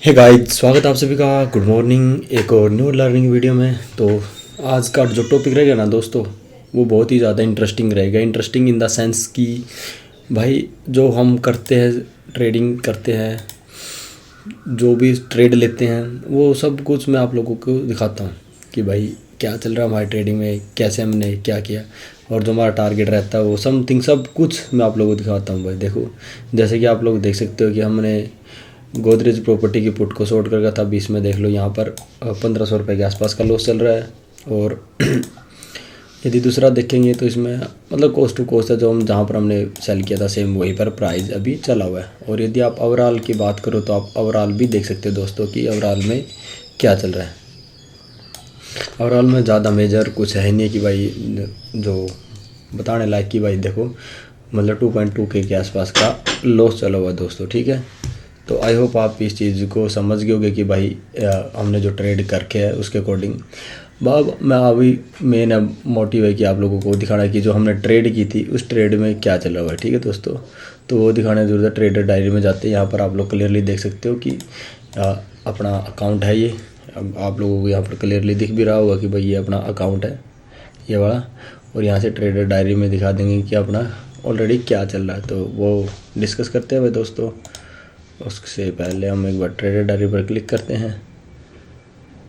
Hey guys, स्वागत है आप सभी का। गुड मॉर्निंग एक और न्यू लर्निंग वीडियो में। तो आज का जो टॉपिक रहेगा ना दोस्तों, वो बहुत ही ज़्यादा इंटरेस्टिंग रहेगा। इंटरेस्टिंग इन द सेंस कि भाई जो हम करते हैं, ट्रेडिंग करते हैं, जो भी ट्रेड लेते हैं, वो सब कुछ मैं आप लोगों को दिखाता हूँ कि भाई क्या चल रहा है हमारी ट्रेडिंग में, कैसे हमने क्या किया और जो हमारा टारगेट रहता है वो समथिंग सब कुछ मैं आप लोगों को दिखाता हूँ। भाई देखो, जैसे कि आप लोग देख सकते हो कि हमने गोदरेज प्रॉपर्टी की पुट को शॉर्ट करके था। अभी इसमें देख लो, यहाँ पर 1500 रुपये के आसपास का लॉस चल रहा है। और यदि दूसरा देखेंगे तो इसमें मतलब कोस्ट टू कोस्ट है, जो हम जहाँ पर हमने सेल किया था सेम वहीं पर प्राइस अभी चला हुआ है। और यदि आप ओवरऑल की बात करो तो आप ओवरऑल भी देख सकते हो दोस्तों कि ओवरऑल में क्या चल रहा है। ओवरऑल में ज़्यादा मेजर कुछ है नहीं कि भाई जो बताने लायक कि भाई देखो, मतलब 2.2K के आसपास का लॉस चला हुआ है दोस्तों। ठीक है, तो आई होप आप इस चीज़ को समझ गए होंगे कि भाई हमने जो ट्रेड करके है उसके अकॉर्डिंग। अब मैं अभी मेन मोटिव है कि आप लोगों को दिखाना है कि जो हमने ट्रेड की थी उस ट्रेड में क्या चला हुआ है। ठीक है दोस्तों, तो वो दिखाने की ज़रूरत है। ट्रेडर डायरी में जाते हैं, यहाँ पर आप लोग क्लियरली देख सकते हो कि अपना अकाउंट है ये। अब आप लोगों को यहाँ पर क्लियरली दिख भी रहा होगा कि भाई ये अपना अकाउंट है, ये वाला। और यहाँ से ट्रेडर डायरी में दिखा देंगे कि अपना ऑलरेडी क्या चल रहा है, तो वो डिस्कस करते हैं भाई दोस्तों। उससे पहले हम एक बार ट्रेडर डायरी पर क्लिक करते हैं।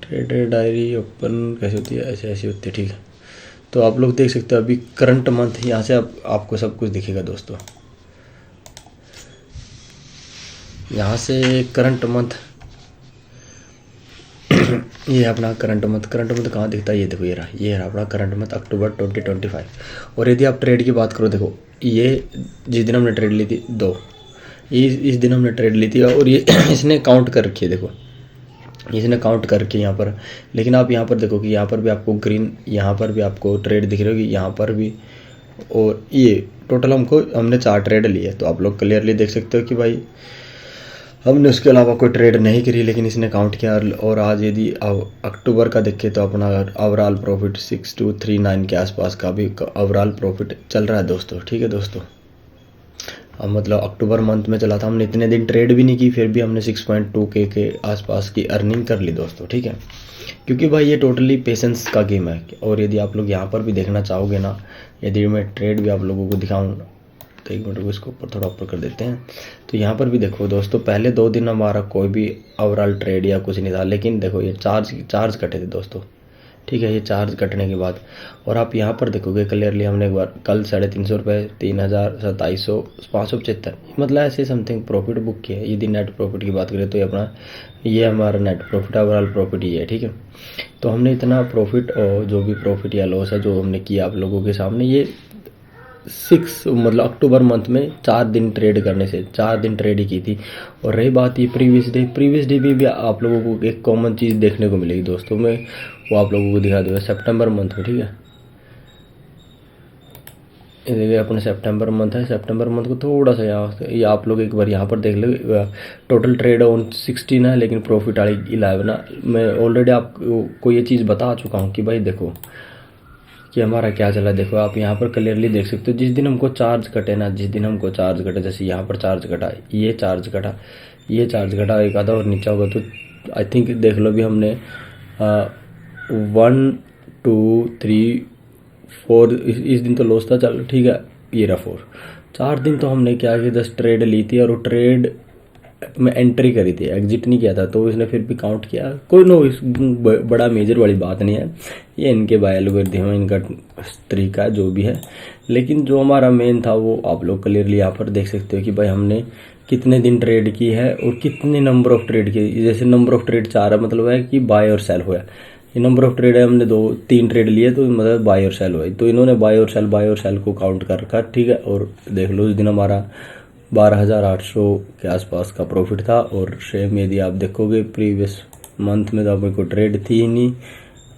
ट्रेडर डायरी ओपन कैसे होती है? ऐसे होती है। ठीक है, तो आप लोग देख सकते हो अभी करंट मंथ, यहाँ से आपको सब कुछ दिखेगा दोस्तों। यहाँ से करंट मंथ ये अपना करंट मंथ कहाँ दिखता है? ये देखो, ये रहा अपना करंट मंथ अक्टूबर 2025। और यदि आप ट्रेड की बात करो, देखो ये जिस दिन हमने ट्रेड ली थी इस दिन हमने ट्रेड ली थी और ये इसने काउंट कर रखी है। देखो इसने काउंट कर रखी है यहाँ पर। लेकिन आप यहाँ पर देखो कि यहाँ पर भी आपको ग्रीन, यहाँ पर भी आपको ट्रेड दिख रही होगी, यहाँ पर भी। और ये टोटल हमने 4 ट्रेड लिए। तो आप लोग क्लियरली देख सकते हो कि भाई हमने उसके अलावा कोई ट्रेड नहीं करी, लेकिन इसने काउंट किया। और आज यदि अक्टूबर का देखें तो अपना ओवरऑल प्रॉफिट 6239 के आसपास का भी ओवरऑल प्रॉफिट चल रहा है दोस्तों। ठीक है दोस्तों, अब मतलब अक्टूबर मंथ में चला था, हमने इतने दिन ट्रेड भी नहीं की, फिर भी हमने 6.2K के आसपास की अर्निंग कर ली दोस्तों। ठीक है, क्योंकि भाई ये टोटली पेशेंस का गेम है। और यदि आप लोग यहाँ पर भी देखना चाहोगे ना, यदि मैं ट्रेड भी आप लोगों को दिखाऊँ तो एक मिनट को इसको ऊपर थोड़ा ऊपर कर देते हैं। तो यहाँ पर भी देखो दोस्तों, पहले 2 दिन हमारा कोई भी ओवरऑल ट्रेड या कुछ नहीं था, लेकिन देखो ये चार्ज कटे थे दोस्तों। ठीक है, ये चार्ज कटने के बाद और आप यहाँ पर देखोगे क्लियरली, हमने एक बार कल 350 रुपये, 3000, 2700, 575 मतलब ऐसे समथिंग प्रॉफिट बुक किया है। यदि नेट प्रॉफिट की बात करें तो ये हमारा नेट प्रॉफिट, ओवरऑल प्रॉफिट ये है। ठीक है, तो हमने इतना प्रॉफिट और जो भी प्रॉफिट या लॉस है जो हमने किया आप लोगों के सामने, ये 6 मतलब अक्टूबर मंथ में 4 दिन ट्रेड करने से 4 दिन ट्रेड ही की थी। और रही बात ये प्रीवियस डे भी आप लोगों को एक कॉमन चीज़ देखने को मिलेगी दोस्तों। मैं वो आप लोगों को दिखा दूँगा सितंबर मंथ में। ठीक है, ये देखिए अपने सितंबर मंथ है। सितंबर मंथ को थोड़ा सा ये आप लोग एक बार यहाँ पर देख लो। टोटल ट्रेड ऑन 16 है, लेकिन प्रॉफिट आई 11 है। मैं ऑलरेडी आपको ये चीज़ बता चुका हूँ कि भाई देखो कि हमारा क्या चला। देखो आप यहाँ पर क्लियरली देख सकते हो, जिस दिन हमको चार्ज कटे ना, जैसे यहाँ पर चार्ज कटा, ये चार्ज कटा एक आधा और नीचा होगा तो आई थिंक देख लो भी हमने 1 2 3 4 इस दिन तो लॉस था। चल ठीक है, ये रहा 4। 4 दिन तो हमने क्या किया, 10 ट्रेड ली थी और वो ट्रेड में एंट्री करी थी, एग्जिट नहीं किया था। तो इसने फिर भी काउंट किया। कोई इस बड़ा मेजर वाली बात नहीं है, ये इनके एल्गोरिथम है, इनका तरीका जो भी है। लेकिन जो हमारा मेन था वो आप लोग क्लियरली यहाँ पर देख सकते हो कि भाई हमने कितने दिन ट्रेड की है और कितने नंबर ऑफ ट्रेड की। जैसे नंबर ऑफ ट्रेड 4 है, मतलब है कि बाय और सेल हुआ। ये नंबर ऑफ ट्रेड है, हमने 2-3 ट्रेड लिए तो मतलब बाय और सेल हुआ। तो इन्होंने बाय और सेल को काउंट कर रखा। ठीक है, और देख लो उस दिन हमारा 12,800 के आसपास का प्रॉफिट था। और सेम यदि आप देखोगे प्रीवियस मंथ में तो आपको ट्रेड थी ही नहीं।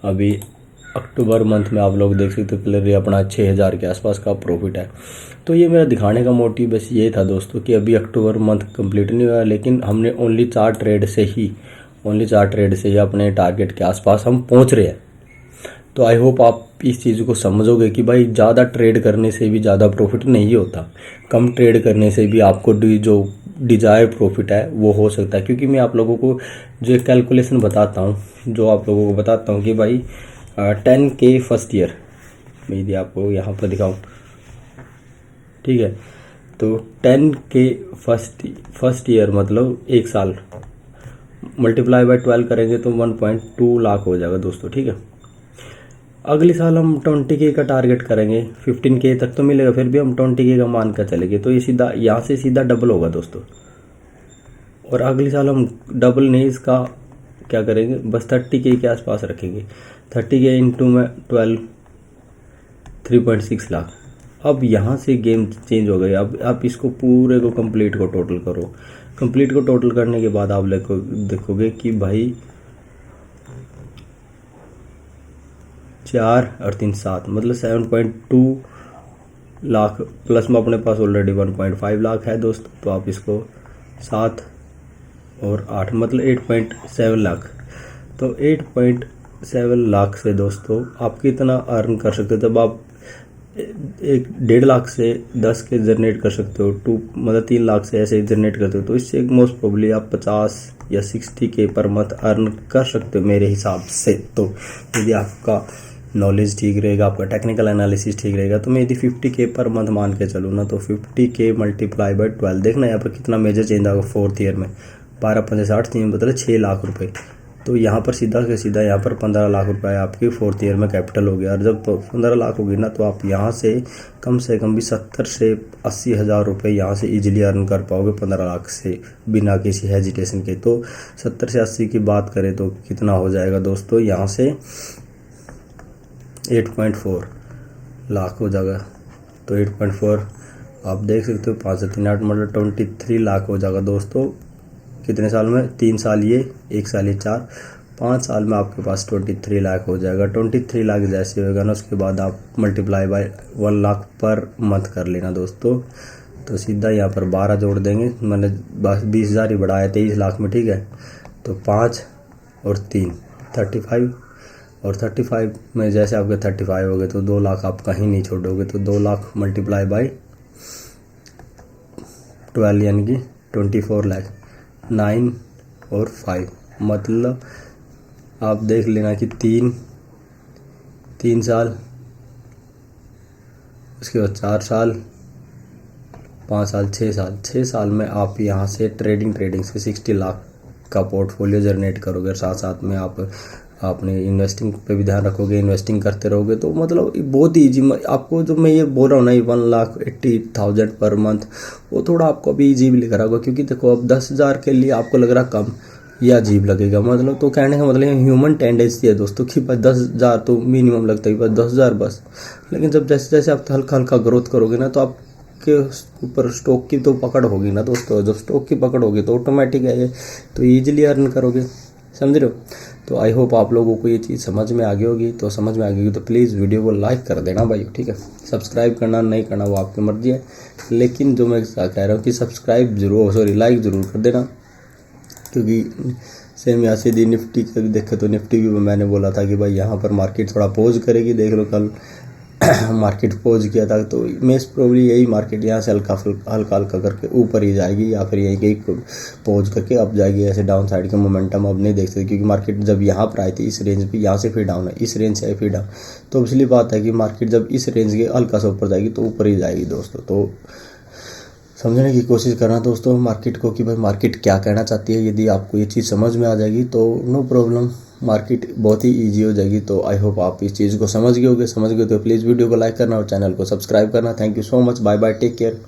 अभी अक्टूबर मंथ में आप लोग देख सकते हो क्लियरली अपना 6,000 के आसपास का प्रॉफिट है। तो ये मेरा दिखाने का मोटिव बस ये था दोस्तों कि अभी अक्टूबर मंथ कंप्लीट नहीं हुआ, लेकिन हमने ओनली 4 ट्रेड से ही अपने टारगेट के आसपास हम पहुंच रहे हैं। तो आई होप आप इस चीज़ को समझोगे कि भाई ज़्यादा ट्रेड करने से भी ज़्यादा प्रॉफिट नहीं होता, कम ट्रेड करने से भी आपको जो डिजायर प्रॉफिट है वो हो सकता है। क्योंकि मैं आप लोगों को जो एक कैलकुलेशन बताता हूँ, जो आप लोगों को बताता हूँ कि भाई 10K फर्स्ट ईयर, मैं यदि आपको यहाँ पर दिखाऊँ, ठीक है, तो 10K फर्स्ट ईयर मतलब 1 साल, मल्टीप्लाई बाय 12 करेंगे तो 1.2 लाख हो जाएगा दोस्तों, ठीक है। अगले साल हम 20K का टारगेट करेंगे, 15K तक तो मिलेगा, फिर भी हम 20K का मान कर चलेंगे, तो ये सीधा यहाँ से सीधा डबल होगा दोस्तों। और अगले साल हम डबल नहीं, इसका क्या करेंगे, बस 30K के आसपास रखेंगे। 30K इंटू में 12, 3.6 लाख। अब यहाँ से गेम चेंज हो गई। अब आप इसको पूरे को कंप्लीट को टोटल करो। कंप्लीट को टोटल करने के बाद आप देखोगे कि भाई 4 और 3 7 मतलब 7.2 लाख प्लस में अपने पास ऑलरेडी 1.5 लाख है दोस्तों। तो आप इसको 7 और 8 मतलब 8.7 लाख। तो 8.7 लाख से दोस्तों आप कितना अर्न कर सकते हो। जब आप 1.5 लाख से 10 के जनरेट कर सकते हो, 3 लाख से ऐसे जनरेट करते हो, तो इससे मोस्ट प्रोबेबली आप 50 या 60K पर मंथ अर्न कर सकते हो मेरे हिसाब से। तो यदि आपका नॉलेज ठीक रहेगा, आपका टेक्निकल एनालिसिस ठीक रहेगा, तो मैं यदि 50K पर मंथ मान के चलूँ ना, तो 50K मल्टीप्लाई बाय 12, देखना यहाँ पर कितना मेजर चेंज आएगा। 4th ईयर में 12 5 60 3 मतलब 6 लाख रुपए। तो यहाँ पर सीधा से सीधा यहाँ पर 15 लाख रुपए आपकी 4th ईयर में कैपिटल हो गया। और जब 15 लाख होगी ना, तो आप यहाँ से कम भी 70 से 80 हज़ार रुपये यहाँ से इजीली अर्न कर पाओगे 15 लाख से, बिना किसी हेजिटेशन के। तो 70 से 80 की बात करें तो कितना हो जाएगा दोस्तों, यहाँ से 8.4 लाख हो जाएगा। तो 8.4 आप देख सकते हो, 5 से 3 8 मतलब 23 लाख हो जाएगा दोस्तों। कितने साल में, 3 साल ये, 1 साल ये, 4 5 साल में आपके पास 23 लाख हो जाएगा। 23 लाख जैसे होगा ना, उसके बाद आप multiply by 1 lakh per month कर लेना दोस्तों। तो सीधा यहाँ पर 12 जोड़ देंगे, मैंने बस 20,000 ही बढ़ाया 23 लाख में, ठीक है। तो 5 और 3 35, और 35 में जैसे आपके 35 हो गए तो 2 लाख आप कहीं नहीं छोड़ोगे। तो 2 लाख मल्टीप्लाई बाय 12 यानी कि 24 लाख। 9 और 5 मतलब आप देख लेना कि 3 साल, उसके बाद 4 साल, 5 साल, 6 साल में आप यहाँ से ट्रेडिंग से 60 लाख का पोर्टफोलियो जनरेट करोगे। साथ साथ में आप अपने इन्वेस्टिंग पे भी ध्यान रखोगे, इन्वेस्टिंग करते रहोगे। तो मतलब बहुत ही ईजी, आपको जो मैं ये बोल रहा हूँ ना, 1,80,000 पर मंथ, वो थोड़ा आपको अभी ईजी भी लग रहा होगा। क्योंकि देखो अब 10,000 के लिए आपको लग रहा कम या अजीब लगेगा, मतलब तो कहने का मतलब ह्यूमन टेंडेंसी है दोस्तों कि बस 10,000 तो मिनिमम लगता है, बस 10,000 बस। लेकिन जब जैसे जैसे आप हल्का हल्का ग्रोथ करोगे ना, तो आपके ऊपर स्टॉक की तो पकड़ होगी ना दोस्तों। जब स्टॉक की पकड़ होगी तो ऑटोमेटिक है ये, तो ईजिली अर्न करोगे, समझ रहे हो। तो आई होप आप लोगों को ये चीज़ समझ में आ गई होगी। तो समझ में आ गई तो प्लीज़ वीडियो को लाइक कर देना भाई, ठीक है। सब्सक्राइब करना नहीं करना वो आपकी मर्जी है, लेकिन जो मैं कह रहा हूँ कि लाइक ज़रूर कर देना। क्योंकि सेम यहाँ से निफ्टी का भी देखे तो निफ्टी भी मैंने बोला था कि भाई यहाँ पर मार्केट थोड़ा पोज करेगी, देख लो कल मार्केट पोज किया था। तो मोस्ट प्रोबेबली यही मार्केट यहाँ से हल्का हल्का करके ऊपर ही जाएगी, या फिर यहीं कहीं पोज करके अब जाएगी। ऐसे डाउन साइड का मोमेंटम अब नहीं देख सकते, क्योंकि मार्केट जब यहाँ पर आई थी इस रेंज पे, यहाँ से फिर डाउन है, इस रेंज से फिर डाउन। तो इसलिए बात है कि मार्केट जब इस रेंज के हल्का सा ऊपर जाएगी तो ऊपर ही जाएगी दोस्तों। तो समझने की कोशिश करना दोस्तों मार्केट को, कि भाई मार्केट क्या कहना चाहती है। यदि आपको ये चीज़ समझ में आ जाएगी तो नो प्रॉब्लम, मार्केट बहुत ही इजी हो जाएगी। तो आई होप आप इस चीज़ को समझ गए तो प्लीज़ वीडियो को लाइक करना और चैनल को सब्सक्राइब करना। Thank you so much, bye bye, take care.